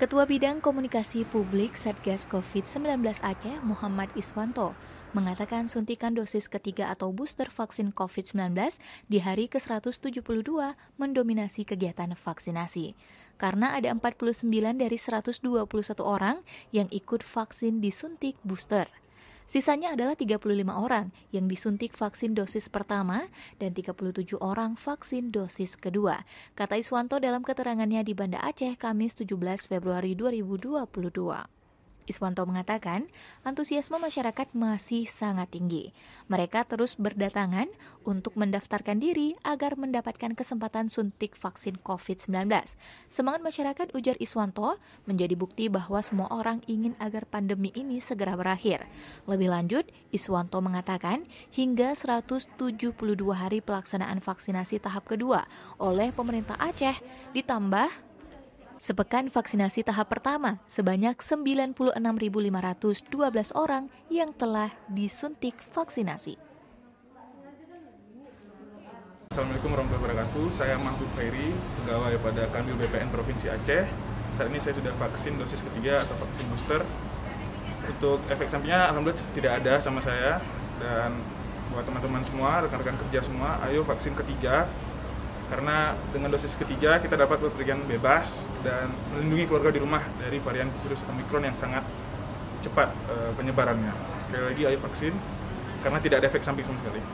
Ketua Bidang Komunikasi Publik Satgas COVID-19 Aceh, Muhammad Iswanto, mengatakan suntikan dosis ketiga atau booster vaksin COVID-19 di hari ke-172 mendominasi kegiatan vaksinasi. Karena ada 49 dari 121 orang yang ikut vaksin disuntik booster. Sisanya adalah 35 orang yang disuntik vaksin dosis pertama dan 37 orang vaksin dosis kedua, kata Iswanto dalam keterangannya di Banda Aceh, Kamis 17 Februari 2022. Iswanto mengatakan, antusiasme masyarakat masih sangat tinggi. Mereka terus berdatangan untuk mendaftarkan diri agar mendapatkan kesempatan suntik vaksin COVID-19. Semangat masyarakat, ujar Iswanto, menjadi bukti bahwa semua orang ingin agar pandemi ini segera berakhir. Lebih lanjut, Iswanto mengatakan, hingga 172 hari pelaksanaan vaksinasi tahap kedua oleh pemerintah Aceh, ditambah sepekan vaksinasi tahap pertama, sebanyak 96.512 orang yang telah disuntik vaksinasi. Assalamualaikum warahmatullahi wabarakatuh. Saya Mahfud Khairi, pegawai pada Kanwil BPN Provinsi Aceh. Saat ini saya sudah vaksin dosis ketiga atau vaksin booster. Untuk efek sampingnya alhamdulillah tidak ada sama saya. Dan buat teman-teman semua, rekan-rekan kerja semua, ayo vaksin ketiga. Karena dengan dosis ketiga kita dapat bepergian bebas dan melindungi keluarga di rumah dari varian virus Omicron yang sangat cepat penyebarannya. Sekali lagi ayo vaksin karena tidak ada efek samping sama sekali.